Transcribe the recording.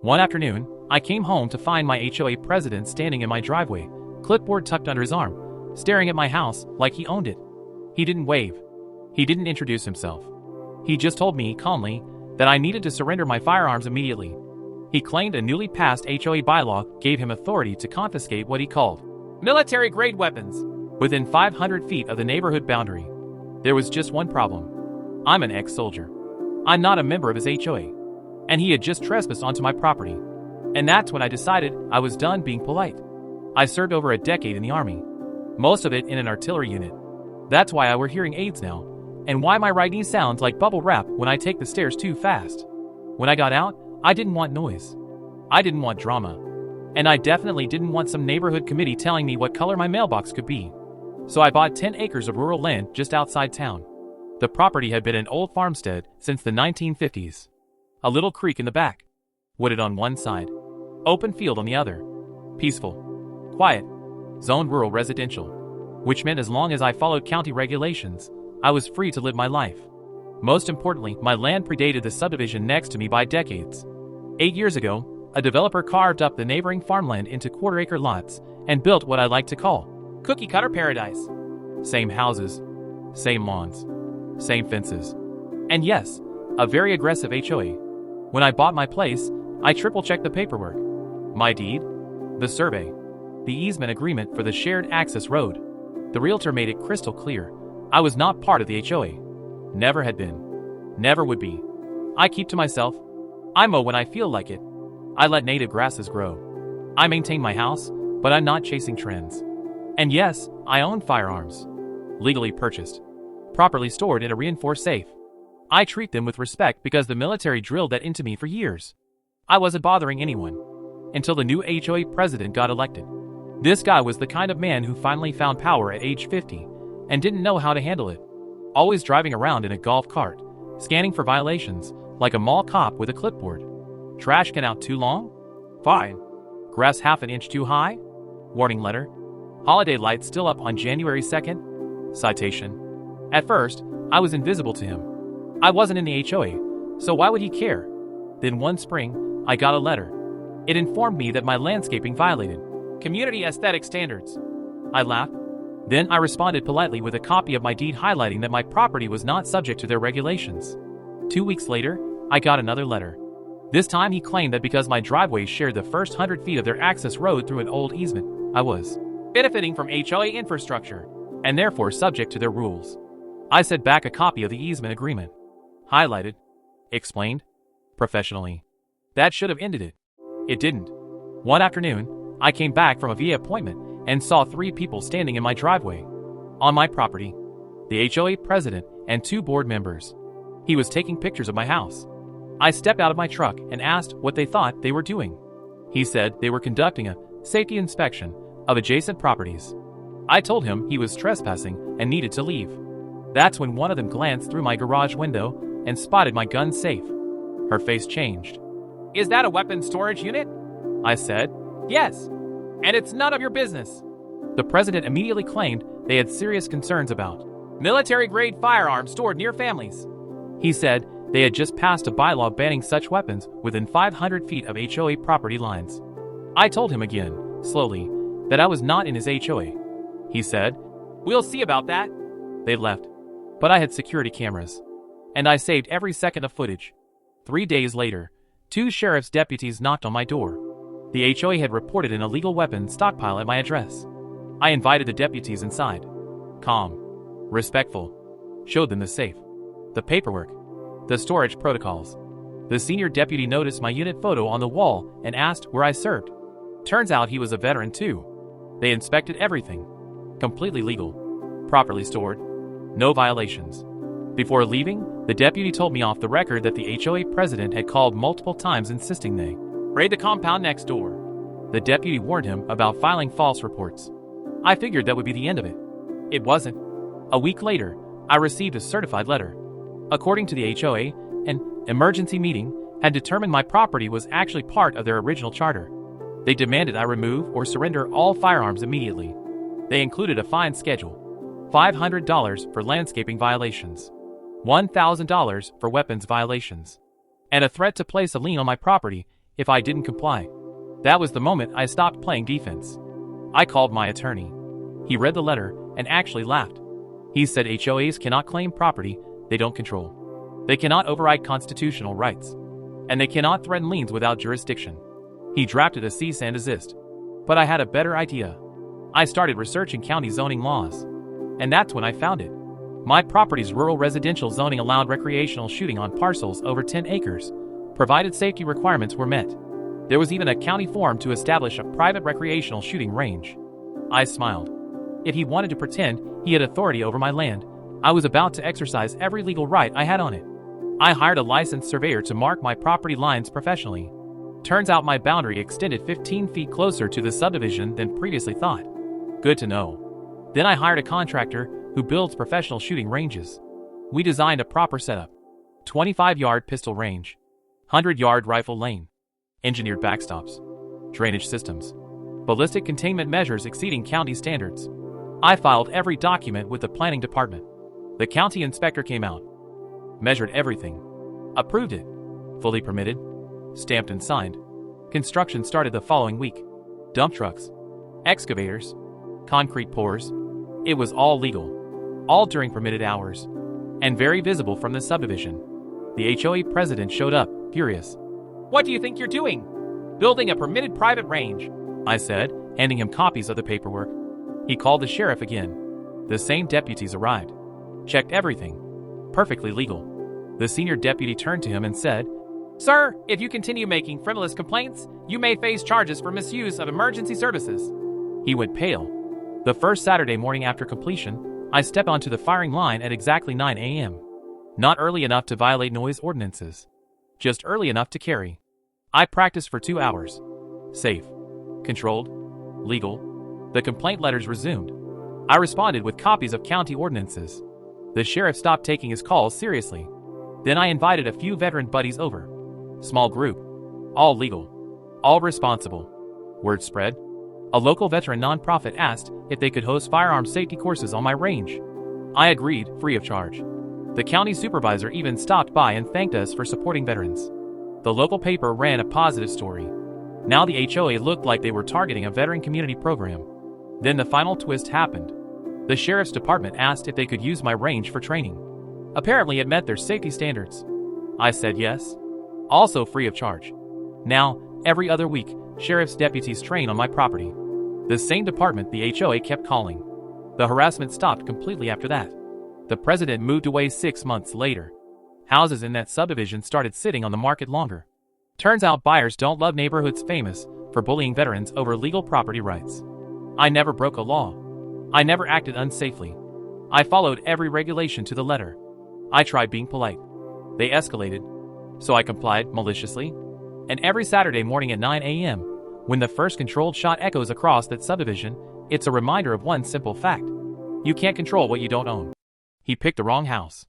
One afternoon, I came home to find my HOA president standing in my driveway, clipboard tucked under his arm, staring at my house like he owned it. He didn't wave. He didn't introduce himself. He just told me calmly that I needed to surrender my firearms immediately. He claimed a newly passed HOA bylaw gave him authority to confiscate what he called military-grade weapons within 500 feet of the neighborhood boundary. There was just one problem. I'm an ex-soldier. I'm not a member of his HOA, and he had just trespassed onto my property. And that's when I decided I was done being polite. I served over a decade in the Army, most of it in an artillery unit. That's why I wear hearing aids now, and why my right knee sounds like bubble wrap when I take the stairs too fast. When I got out, I didn't want noise. I didn't want drama. And I definitely didn't want some neighborhood committee telling me what color my mailbox could be. So I bought 10 acres of rural land just outside town. The property had been an old farmstead since the 1950s. A little creek in the back, wooded on one side, open field on the other. Peaceful, quiet, zoned rural residential, which meant as long as I followed county regulations, I was free to live my life. Most importantly, my land predated the subdivision next to me by decades. 8 years ago, a developer carved up the neighboring farmland into quarter-acre lots and built what I like to call cookie-cutter paradise. Same houses, same lawns, same fences. And yes, a very aggressive HOA. When I bought my place, I triple-checked the paperwork. My deed, the survey, the easement agreement for the shared access road. The realtor made it crystal clear I was not part of the HOA. Never had been. Never would be. I keep to myself. I mow when I feel like it. I let native grasses grow. I maintain my house, but I'm not chasing trends. And yes, I own firearms. Legally purchased. Properly stored in a reinforced safe. I treat them with respect because the military drilled that into me for years. I wasn't bothering anyone until the new HOA president got elected. This guy was the kind of man who finally found power at age 50 and didn't know how to handle it. Always driving around in a golf cart, scanning for violations, like a mall cop with a clipboard. Trash can out too long? Fine. Grass half an inch too high? Warning letter. Holiday lights still up on January 2nd? Citation. At first, I was invisible to him. I wasn't in the HOA, so why would he care? Then one spring, I got a letter. It informed me that my landscaping violated community aesthetic standards. I laughed. Then I responded politely with a copy of my deed highlighting that my property was not subject to their regulations. 2 weeks later, I got another letter. This time he claimed that because my driveway shared the first 100 feet of their access road through an old easement, I was benefiting from HOA infrastructure, and therefore subject to their rules. I sent back a copy of the easement agreement. Highlighted. Explained. Professionally. That should have ended it. It didn't. One afternoon, I came back from a VA appointment and saw 3 people standing in my driveway. On my property. The HOA president and 2 board members. He was taking pictures of my house. I stepped out of my truck and asked what they thought they were doing. He said they were conducting a safety inspection of adjacent properties. I told him he was trespassing and needed to leave. That's when one of them glanced through my garage window and spotted my gun safe. Her face changed. "Is that a weapons storage unit?" I said. "Yes. And it's none of your business." The president immediately claimed they had serious concerns about military-grade firearms stored near families. He said they had just passed a bylaw banning such weapons within 500 feet of HOA property lines. I told him again, slowly, that I was not in his HOA. He said, "We'll see about that." They left. But I had security cameras, and I saved every second of footage. 3 days later, 2 sheriff's deputies knocked on my door. The HOA had reported an illegal weapon stockpile at my address. I invited the deputies inside. Calm. Respectful. Showed them the safe. The paperwork. The storage protocols. The senior deputy noticed my unit photo on the wall and asked where I served. Turns out he was a veteran too. They inspected everything. Completely legal. Properly stored. No violations. Before leaving, the deputy told me off the record that the HOA president had called multiple times insisting they raid the compound next door. The deputy warned him about filing false reports. I figured that would be the end of it. It wasn't. A week later, I received a certified letter. According to the HOA, an emergency meeting had determined my property was actually part of their original charter. They demanded I remove or surrender all firearms immediately. They included a fine schedule. $500 for landscaping violations. $1,000 for weapons violations. And a threat to place a lien on my property if I didn't comply. That was the moment I stopped playing defense. I called my attorney. He read the letter and actually laughed. He said HOAs cannot claim property they don't control. They cannot override constitutional rights. And they cannot threaten liens without jurisdiction. He drafted a cease and desist. But I had a better idea. I started researching county zoning laws. And that's when I found it. My property's rural residential zoning allowed recreational shooting on parcels over 10 acres, provided safety requirements were met. There was even a county form to establish a private recreational shooting range. I smiled. If he wanted to pretend he had authority over my land, I was about to exercise every legal right I had on it. I hired a licensed surveyor to mark my property lines professionally. Turns out my boundary extended 15 feet closer to the subdivision than previously thought. Good to know. Then I hired a contractor who builds professional shooting ranges. We designed a proper setup. 25-yard pistol range. 100-yard rifle lane. Engineered backstops. Drainage systems. Ballistic containment measures exceeding county standards. I filed every document with the planning department. The county inspector came out. Measured everything. Approved it. Fully permitted. Stamped and signed. Construction started the following week. Dump trucks. Excavators. Concrete pours. It was all legal. All during permitted hours. And very visible from the subdivision. The HOA president showed up, furious. "What do you think you're doing? Building a permitted private range," I said, handing him copies of the paperwork. He called the sheriff again. The same deputies arrived. Checked everything. Perfectly legal. The senior deputy turned to him and said, "Sir, if you continue making frivolous complaints, you may face charges for misuse of emergency services." He went pale. The first Saturday morning after completion, I stepped onto the firing line at exactly 9 a.m. Not early enough to violate noise ordinances. Just early enough to carry. I practiced for 2 hours. Safe. Controlled. Legal. The complaint letters resumed. I responded with copies of county ordinances. The sheriff stopped taking his calls seriously. Then I invited a few veteran buddies over. Small group. All legal. All responsible. Word spread. A local veteran nonprofit asked if they could host firearm safety courses on my range. I agreed, free of charge. The county supervisor even stopped by and thanked us for supporting veterans. The local paper ran a positive story. Now the HOA looked like they were targeting a veteran community program. Then the final twist happened. The sheriff's department asked if they could use my range for training. Apparently it met their safety standards. I said yes. Also free of charge. Now, every other week, sheriff's deputies train on my property. The same department the HOA kept calling. The harassment stopped completely after that. The president moved away 6 months later. Houses in that subdivision started sitting on the market longer. Turns out buyers don't love neighborhoods famous for bullying veterans over legal property rights. I never broke a law. I never acted unsafely. I followed every regulation to the letter. I tried being polite. They escalated. So I complied maliciously. And every Saturday morning at 9 a.m., when the first controlled shot echoes across that subdivision, it's a reminder of one simple fact. You can't control what you don't own. He picked the wrong house.